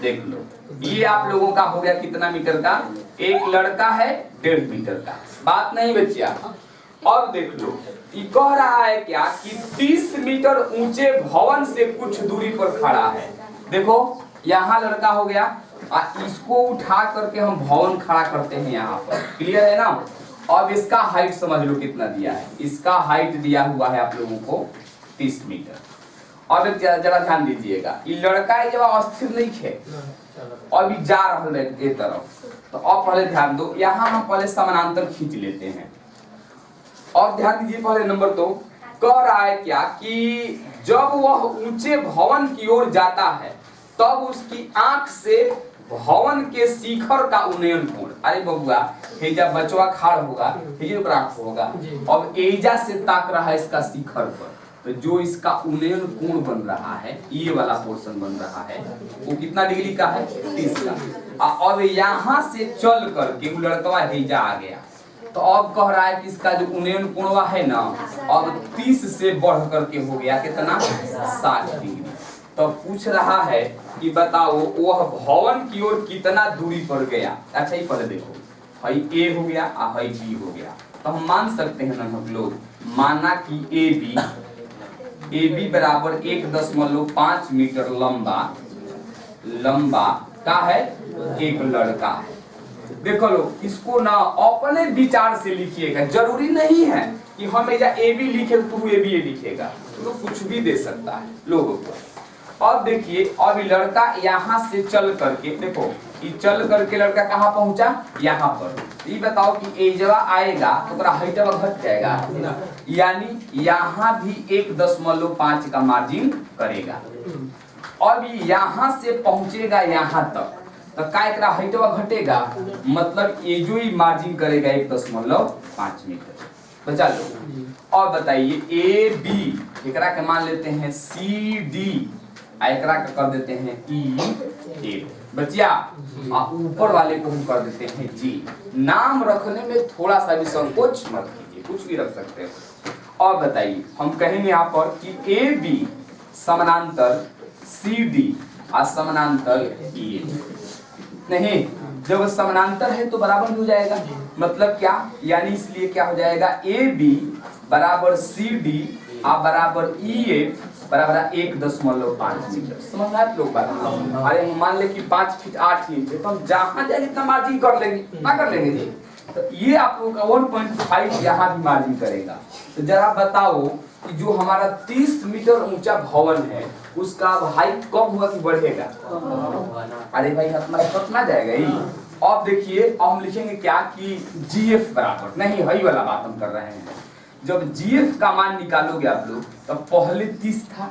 देख लो, ये आप लोगों का हो गया कितना मीटर का, एक लड़का है 1.5 मीटर का, बात नहीं बचिया। और देख लो ये कह रहा है क्या कि 30 मीटर ऊंचे भवन से कुछ दूरी पर खड़ा है। देखो यहाँ लड़का हो गया, इसको उठा करके हम भवन खड़ा करते हैं यहाँ पर, क्लियर है ना। अब इसका हाइट समझ लो कितना दिया है, इसका हाइट दिया हुआ है आप लोगों को 30 मीटर। अब जरा ध्यान दीजिएगा, ये लड़का जब अस्थिर नहीं है, अभी जा रहा है एक तरफ, तो अब पहले ध्यान दो, यहाँ हम पहले समानांतर खींच लेते हैं। और ध्यान दीजिए पहले नंबर तो कह रहा है क्या कि जब वह ऊंचे भवन की ओर जाता है तब उसकी आंख से भवन के शिखर का उन्नयन कोण, अरे बबुआ हेजा बचवा खाड़ होगा, हेजे आंख होगा, अब एजा से ताक रहा है इसका शिखर पर, तो जो इसका उन्नयन कोण बन रहा है, ये वाला पोर्शन बन रहा है, वो कितना डिग्री का है, 30 का। अब यहाँ से चल करके वो लड़कवा हेजा आ गया, तो अब कह रहा है कि इसका जो उन्नयन कोण है ना, अब 30 से बढ़ करके हो गया कितना, 60 डिग्री। तो पूछ रहा है कि बताओ वह भवन की ओर कितना दूरी पर गया। अच्छा ये पहले देखो, हई ए हो गया और हई बी हो गया, तो हम मान सकते हैं ना हम लोग, माना कि ए बी बराबर 1.5 मीटर लंबा का है, एक लड़का है। देखो लो, इसको ना अपने विचार से लिखिएगा, जरूरी नहीं है कि हम ए बी लिखे तो ए बी लिखेगा, तो कुछ भी दे सकता है लोगों को। अब देखिए, अब लड़का यहाँ से चल करके, देखो ये चल करके लड़का कहाँ पहुंचा, यहाँ पर। ये बताओ कि एजवा आएगा तो हाइटवा घट जाएगा, यानी यहाँ भी 1.5 का मार्जिन करेगा। अब यहाँ से पहुंचेगा यहाँ तक, तो का एकरा हाइटवा घटेगा, मतलब ये जो ही मार्जिन करेगा 1.5 मीटर। तो चलो और बताइए ए बी, एकरा के मान लेते हैं सी डी, एकरा का कर देते हैं ई ए, बचिया ऊपर वाले को हम कर देते हैं जी। नाम रखने में थोड़ा सा भी संकोच मत कीजिए, कुछ भी रख सकते हो। और बताइए हम कहेंगे यहाँ पर कि ए बी समानांतर सी डी और समानांतर ई ए। नहीं, जब समानांतर है तो बराबर हो जाएगा, मतलब क्या, यानी इसलिए क्या हो जाएगा, ए बी बराबर सी डी और बराबर ई ए बराबर 1.5 मीटर। समझ में आप लोग बात? अरे मान ले कि 5 फीट 8 इंच है, तो हम जहाँ जाए इतना मार्जिन कर लेंगे, ना कर लेंगे जी। तो ये आप लोग का 1.5 यहाँ भी मार्जिन करेगा। तो जरा बताओ कि जो हमारा 30 मीटर ऊंचा भवन है उसका हाइट कम होगा कि बढ़ेगा? अरे भाई हमारा कतना जाएगा ही। अब देखिए, अब हम लिखेंगे क्या कि जीएफ बराबर, नहीं वही वाला बात हम कर रहे हैं, जब जीएफ का मान निकालोगे आप लोग, तो पहले 30 था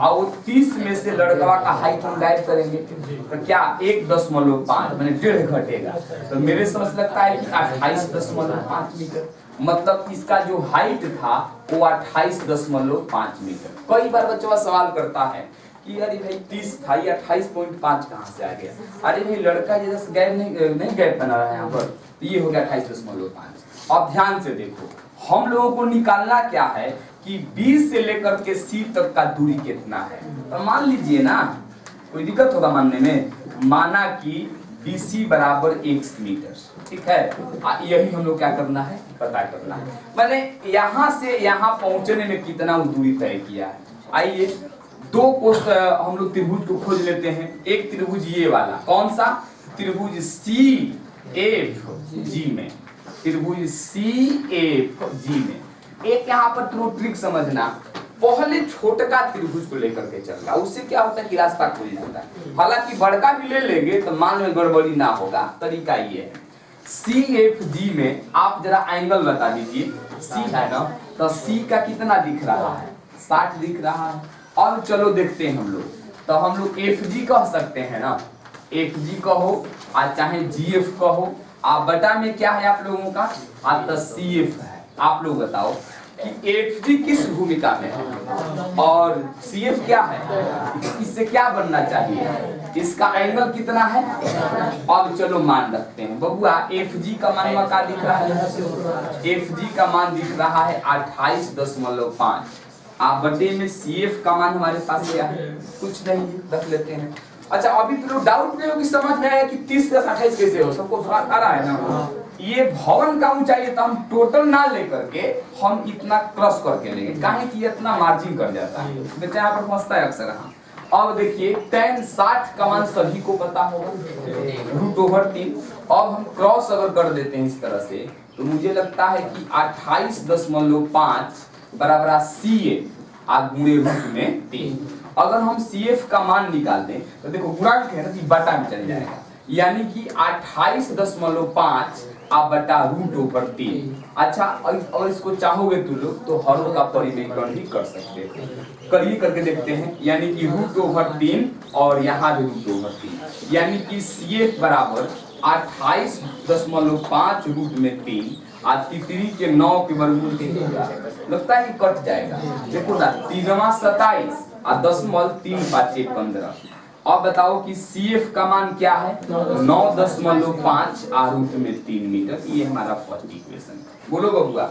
और वो 30 में से लड़का का हाइट हम गाइड करेंगे, तो क्या 1.5 मैंने 1.5 घटेगा, तो मेरे समझ लगता है कि 28.5 मीटर, मतलब इसका जो हाइट था वो 28.5 मीटर। कई बार बच्चा सवाल करता है कि अरे भाई 30 था, ये 28.5 कहाँ से आ गया? अरे भाई लड़का जैसे गैप नहीं गैप बना रहा है यहाँ पर, तो ये हो गया 28.5। अब ध्यान से देखो, हम लोगों को निकालना क्या है कि B से लेकर के C तक का दूरी कितना है। तो मान लीजिए ना, कोई दिक्कत होगा मानने में, माना कि BC बराबर 1 मीटर, ठीक है, यही हम लोग क्या करना है, पता करना है, मैंने यहाँ से यहाँ पहुंचने में कितना दूरी तय किया है। आइए दो कोष्ठ हम लोग त्रिभुज को खोज लेते हैं। एक त्रिभुज ये वाला, कौन सा त्रिभुज, CFG में, त्रिभुज CFG में। एक यहाँ पर ट्रिक समझना, पहले छोटका त्रिभुज को लेकर के चलना, उससे क्या होता है कि रास्ता खुल जाता है। हालांकि बड़का भी ले लेंगे तो मान में गड़बड़ी ना होगा। तरीका ये है, CFG में आप जरा एंगल बता दीजिए, C है ना, तो C का कितना दिख रहा है, 60 दिख रहा है। अब चलो देखते हैं हम लोग, तो हम लोग FG कह सकते हैं ना, FG कहो और चाहे GF कहो, आप बटा में क्या है आप लोगों का, आपका CF है। आप लोग बताओ कि FG किस भूमिका में है और CF क्या है, इससे क्या बनना चाहिए, इसका एंगल कितना है। अब चलो मान रखते हैं बबुआ, FG का मान क्या दिख रहा है, FG का मान दिख रहा है 28.5, आप बटे में CF का मान हमारे पास क्या है, कुछ नहीं, रख लेते हैं अच्छा अभी तो लोग डाउट में हो कि समझ में आया कि 30 + 28 कैसे हो, सबको आ रहा है ना। ये भवन का ऊंचाई है तो हम टोटल ना लेकर के हम इतना क्रॉस करके लेंगे, काहे कि इतना मार्जिन कर जाता है, बच्चा यहाँ पर फंसता है अक्सर। हाँ अब देखिए tan 60 का मान सभी को पता होगा √3। अब हम क्रॉस अगर कर देते हैं इस तरह से तो मुझे लगता है कि 28.5 बराबर CF गुणे √3। अगर हम CF का मान निकाल दें तो देखो गुणांक है ना कि बटा में चल जाएगा, यानी कि 28.5 बटा √3। अच्छा और इसको चाहोगे तो लोग तो हरों का परिमेयकरण भी कर सकते हैं, करिए करके देखते हैं, यानी कि √3 और यहाँ भी √3, यानी कि CF बराबर 28.5 √3 तितली के 9 के वर्गमूल के लगता है कि कट जाएगा। देखो ना 3 27 और 10.3 15। अब बताओ कि CF का मान क्या है 9.5 √3 मीटर। ये हमारा फर्स्ट इक्वेशन। बोलो बबुआ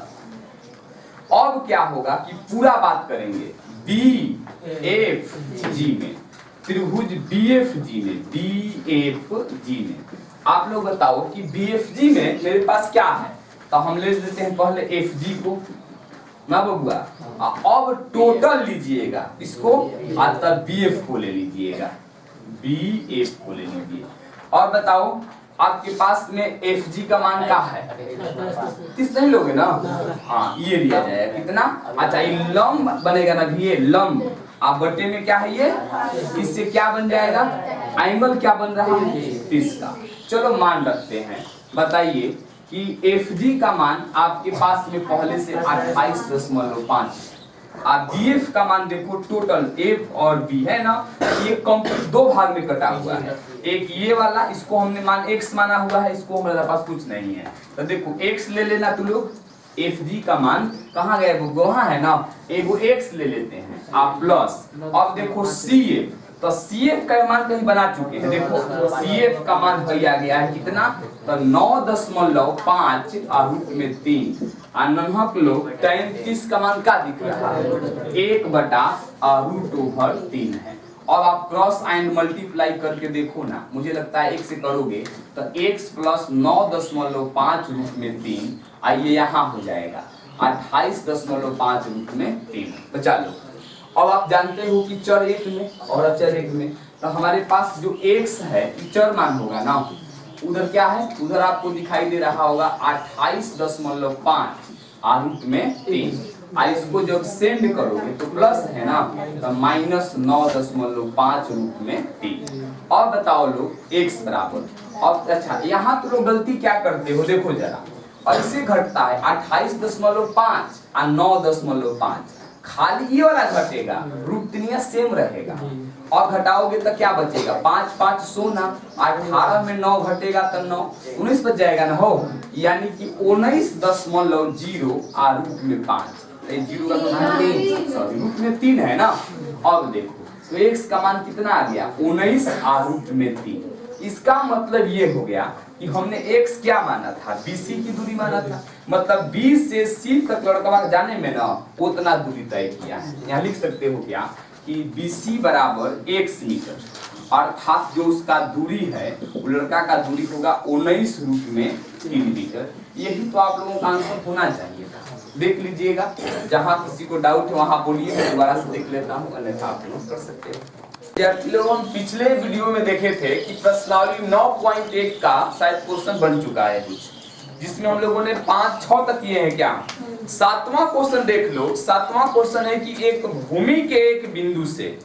अब क्या होगा कि पूरा बात करेंगे BFG में, त्रिभुज BFG में आप लोग बताओ कि BFG में मेरे पास क्या है, तो हम ले लेते हैं पहले FG को ना बबुआ। अब टोटल लीजिएगा इसको तब BF को ले लीजिएगा, BF को ले लीजिए। और बताओ आपके पास में FG का मान क्या है, 30 नहीं लोगे ना। हाँ ये लिया जाएगा कितना। अच्छा ये लंब बनेगा ना, ये लंब आप बटे में क्या है ये, इससे क्या बन जाएगा एंगल क्या बन रहा है 30 का। चलो मान रखते हैं, बताइए कि FG का मान आपके पास में पहले से 28.5। आप BF का मान देखो, टोटल F और B है ना, ये कंप्लीट दो भाग में कटा हुआ है। एक ये वाला इसको हमने मान x माना हुआ है, इसको हमारे पास कुछ नहीं है तो देखो x ले लेना तुम लोग। FG का मान कहाँ गया, वो वहाँ है ना, एगो x ले लेते हैं आप प्लस। अब देखो CF, तो CF का मान कहीं बना चुके हैं, देखो CF का मान भैया गया है कितना, तो 9.5 √3 नन्हक लोग tan 30 का मान क्या दिख रहा है 1/√3 है। अब आप क्रॉस एंड मल्टीप्लाई करके देखो ना, मुझे लगता है 1 से करोगे तो x + 9.5 √3 आइए यहाँ हो जाएगा 28.5 √3। तो चलो अब आप जानते हो कि चर एक में और अचर एक में, तो हमारे पास जो x है चर मान होगा ना, उधर क्या है, उधर आपको दिखाई दे रहा होगा 28.5 √3। इसको जब सेंड करोगे तो प्लस है ना, तो -9.5 √3। अब बताओ लोग x बराबर। अब अच्छा यहाँ तो लोग गलती क्या करते हो, देखो जरा ऐसे घटता है 28.5 और 9.5, खाली ये वाला घटेगा, √3 सेम रहेगा। और घटाओगे तो क्या बचेगा 5 5 16, 18 में 9 घटेगा तो 9 19 बच जाएगा ना हो, यानी कि 19.0 और √5 जीरो का √3 है ना। अब देखो तो x का मान कितना आ गया 19 √3। इसका मतलब ये हो गया कि हमने x क्या माना था, BC की दूरी माना था, मतलब B से C तक लड़का जाने में ना उतना दूरी तय किया है। यहाँ लिख सकते हो क्या कि BC बराबर x मीटर, अर्थात जो उसका दूरी है वो लड़का का दूरी होगा 19 √3 मीटर। यही तो आप लोगों का आंसर होना चाहिए था। देख लीजिएगा, जहाँ किसी को डाउट है वहाँ बोलिए, मैं दोबारा से देख लेता हूँ, अन्यथा आप लोग कर सकते हैं। विद्यार्थी लोग हम पिछले वीडियो में देखे थे कि प्रश्नावली 9.1 का शायद क्वेश्चन बन चुका है कुछ, जिसमें हम लोगों ने 5-6 तक किए हैं। क्या 7वां क्वेश्चन देख लो। 7वां क्वेश्चन है कि एक भूमि के एक बिंदु से,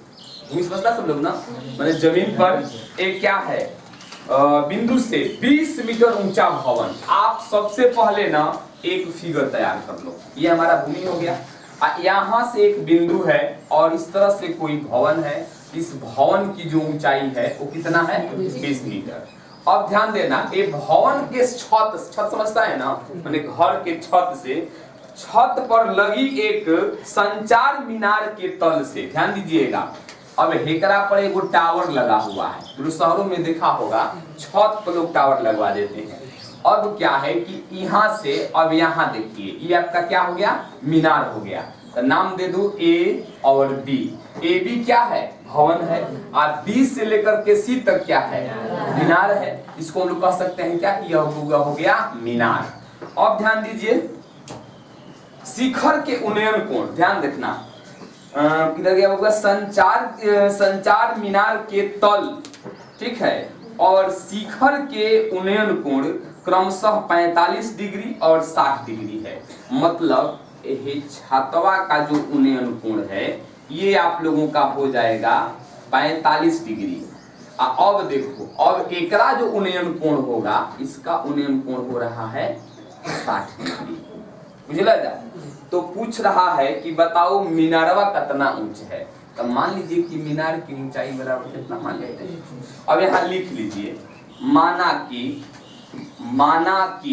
भूमि समझता सब लोग ना, मैंने जमीन पर एक क्या है बिंदु से 20 मीटर ऊंचा भवन। आप सबसे पहले ना एक फिगर तैयार कर लो, ये हमारा भूमि हो गया। यहाँ से एक बिंदु है और इस तरह से कोई भवन है, इस भवन की जो ऊंचाई है वो कितना है 20 मीटर। अब ध्यान देना, ये भवन के छत समझता है ना, मैंने घर के छत से, छत पर लगी एक संचार मीनार के तल से, ध्यान दीजिएगा। अब हेकरा पर एगो टावर लगा हुआ है, जो शहरों में देखा होगा छत पर लोग टावर लगवा देते हैं। अब क्या है कि यहाँ से अब यहाँ देखिए, ये आपका क्या हो गया मीनार हो गया। तो नाम दे दो ए और बी। ए बी क्या है? भवन है, और बी से लेकर के सी तक क्या है? मीनार है। इसको हम लोग कह सकते हैं क्या कि यह हो गया मीनार। अब ध्यान दीजिए, शिखर के उन्नयन कोण, ध्यान देखना किधर गया होगा? संचार मीनार के तल, ठीक है, और शिखर के उन्नयन कोण क्रमशः 45 डिग्री और 60 डिग्री है। मतलब ये छतवा का जो उन्नयन कोण है ये आप लोगों का हो जाएगा 45 डिग्री। अब देखो, अब एकरा जो उन्नयन कोण होगा, इसका उन्नयन कोण हो रहा है 60 डिग्री। बुझला जा? तो पूछ रहा है कि बताओ मीनारवा कितना ऊंच है। तो मान लीजिए कि मीनार की ऊंचाई बराबर कितना मान लेते हैं। अब यहाँ लिख लीजिए, माना कि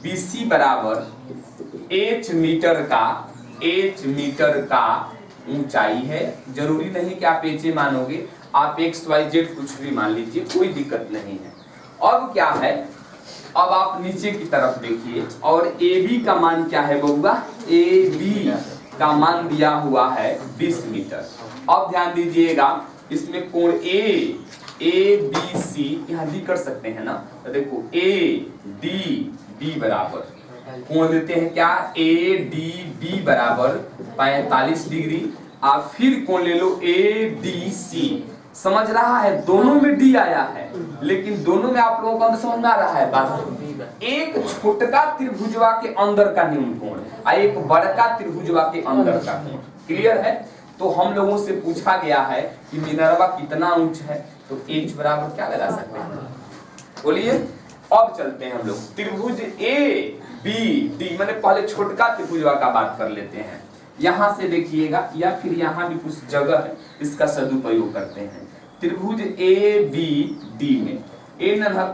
BC बराबर h मीटर का ऊंचाई है। जरूरी नहीं कि आप h मानोगे, आप XYZ कुछ भी मान लीजिए, कोई दिक्कत नहीं है। अब क्या है, अब आप नीचे की तरफ देखिए, और AB का मान क्या है बबुआ? AB का मान दिया हुआ है 20 मीटर। अब ध्यान दीजिएगा, इसमें कोण ABC यहाँ भी कर सकते हैं ना। तो देखो ADB बराबर कोण देते हैं क्या? ADB बराबर 45 डिग्री। आप फिर कोण ले लो ADC। समझ रहा है? दोनों में D आया है, लेकिन दोनों में आप लोगों को समझ में आ रहा है बात। एक छोटका त्रिभुजवा के अंदर का न्यून कोण और एक बड़का त्रिभुजवा के अंदर का कोण। क्लियर है? तो हम लोगों से पूछा गया है कि मिनरवा कितना ऊंच है, तो H बराबर क्या लगा सकते हैं? बोलिए। अब चलते हैं हम लोग त्रिभुज ABD, मैंने पहले छोटका त्रिभुजवा का बात कर लेते हैं। यहाँ से देखिएगा, या फिर यहाँ भी कुछ जगह है, इसका सदुपयोग करते हैं। त्रिभुज ABD में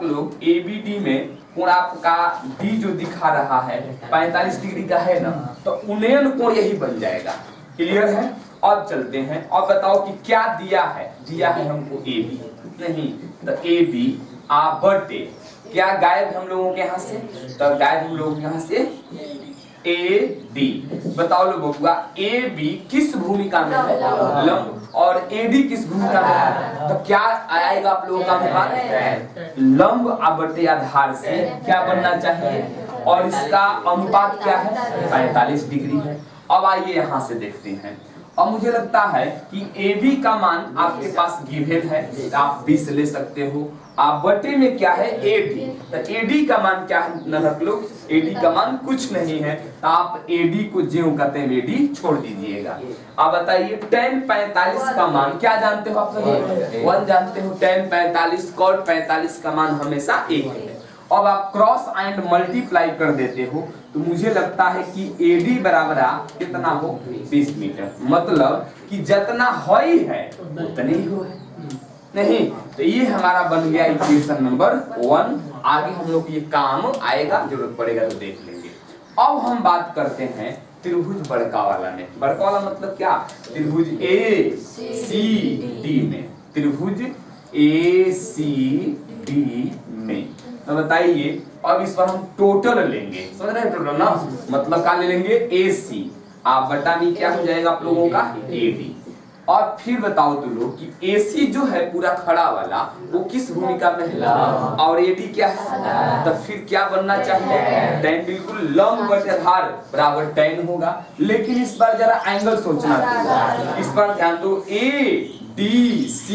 लोग ABD में कोण आपका D जो दिखा रहा है 45 डिग्री का है ना, तो उन्नयन कोण यही बन जाएगा। क्लियर है? अब चलते हैं, अब बताओ कि क्या दिया है? दिया है हमको AB, नहीं तो AB बटे क्या गायब हम लोगों के यहाँ से? तो गायब हम लोग यहाँ से AD। बताओ लोग बबुआ, AB किस भूमिका में है? लंब। और AD किस भूमिका में है? तो क्या आएगा आप लोगों का अनुपात? लंब बटे आधार से क्या बनना चाहिए? और इसका अनुपात क्या है? 45 डिग्री है। अब आइए यहाँ से देखते हैं। अब मुझे लगता है कि AB का मान आपके पास गिवन है, आप 20 ले सकते हो। आप बटे में क्या है? AD। तो AD का मान क्या है ननक लोग? AD का मान कुछ नहीं है, तो आप AD को ज्यों कहते हैं AD छोड़ दीजिएगा। अब बताइए tan 45 का मान क्या जानते हो आप लोग? 1 जानते हो। tan 45 cot 45 का मान हमेशा 1 है। अब आप क्रॉस एंड मल्टीप्लाई कर देते हो, तो मुझे लगता है कि AD बराबर कितना हो? 20 मीटर। मतलब कि जितना हॉई है उतने ही हो है, नहीं? तो ये हमारा बन गया इक्वेशन नंबर 1। आगे हम लोग ये काम आएगा, जरूरत पड़ेगा तो देख लेंगे। अब हम बात करते हैं त्रिभुज बड़का वाला में। बड़का वाला मतलब क्या? त्रिभुज ACD में, त्रिभुज ACD में। तो बताइए, अब इस पर हम टोटल लेंगे, समझ रहे हैं? टोटल ना मतलब क्या ले लेंगे? AC आप बटा में क्या हो जाएगा आप लोगों का? AD। और फिर बताओ तो लोग कि AC जो है पूरा खड़ा वाला वो किस भूमिका में है? और AD क्या है? तो फिर क्या बनना चाहिए? tan। बिल्कुल लंब बटे आधार बराबर tan होगा। लेकिन इस बार जरा एंगल सोचना चाहिए, इस बार ध्यान दो। ADC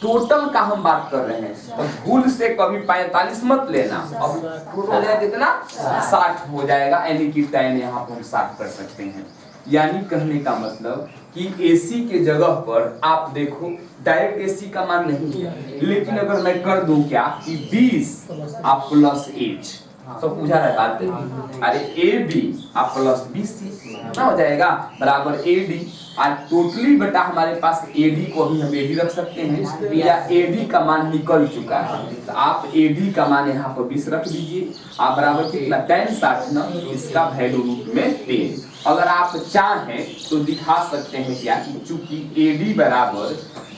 टोटल का हम बात कर रहे हैं, तो भूल से कभी 45 मत लेना। अब टोटल हो जाएगा कितना? 60 हो जाएगा, यानी कि tan यहाँ पर हम 60 कर सकते हैं। यानी कहने का मतलब कि AC के जगह पर आप देखो डायरेक्ट AC का मान नहीं है, लेकिन अगर मैं कर दूं क्या कि 20 आप प्लस H, सब पूछा रहा है बात, अरे AB आप प्लस BC ना हो जाएगा बराबर AD। और टोटली बटा हमारे पास AD को भी हम AD रख सकते हैं, या AD का मान निकल चुका है, तो आप AD का मान यहाँ पर 20 रख दीजिए। आप बराबर कितना? tan 60 ना, इसका वैल्यू रूट में 10। अगर आप चाहें तो दिखा सकते हैं क्या कि चूंकि AD बराबर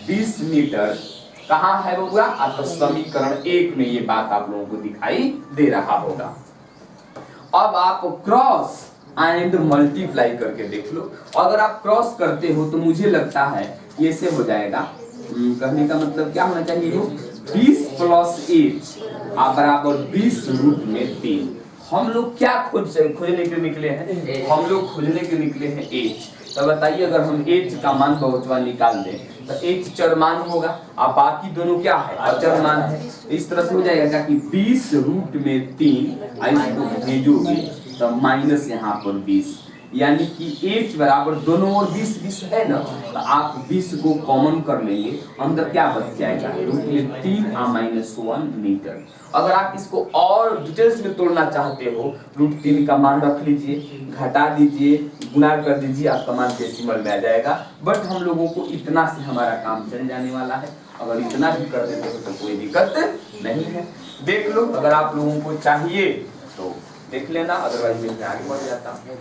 20 मीटर कहाँ है बबुआ? आपका समीकरण 1 में ये बात आप लोगों को दिखाई दे रहा होगा। अब आप क्रॉस एंड मल्टीप्लाई करके देख लो। अगर आप क्रॉस करते हो तो मुझे लगता है ये से हो जाएगा। कहने का मतलब क्या होना चाहिए, 20 प्लस एच बराबर 20 रूट में 3। हम लोग क्या खोजने के निकले हैं, हम लोग खोजने के निकले हैं एच। तो बताइए अगर हम एच का मान बहुवचन निकाल दें तो एच चरमान होगा और बाकी दोनों क्या है, अचर मान है। इस तरह से हो जाएगा कि 20 रूट में 3 इसको भेजोगे तो माइनस यहाँ पर 20, यानी कि h बराबर दोनों ओर 20 है ना, तो आप 20 को कॉमन कर लेंगे, अंदर क्या बच जाएगा, रूट में 3 -1 मीटर। अगर आप इसको और डिटेल्स में तोड़ना चाहते हो, रूट 3 का मान रख लीजिए, घटा दीजिए, गुणा कर दीजिए, आपका मान डेसिमल में आ जाएगा। बट हम लोगों को इतना से हमारा काम चल जाने वाला है, अगर इतना भी कर देते हो तो कोई दिक्कत नहीं है। देख लो, अगर आप लोगों को चाहिए तो देख लेना, अदरवाइज मैं आगे बढ़ जाता हूँ।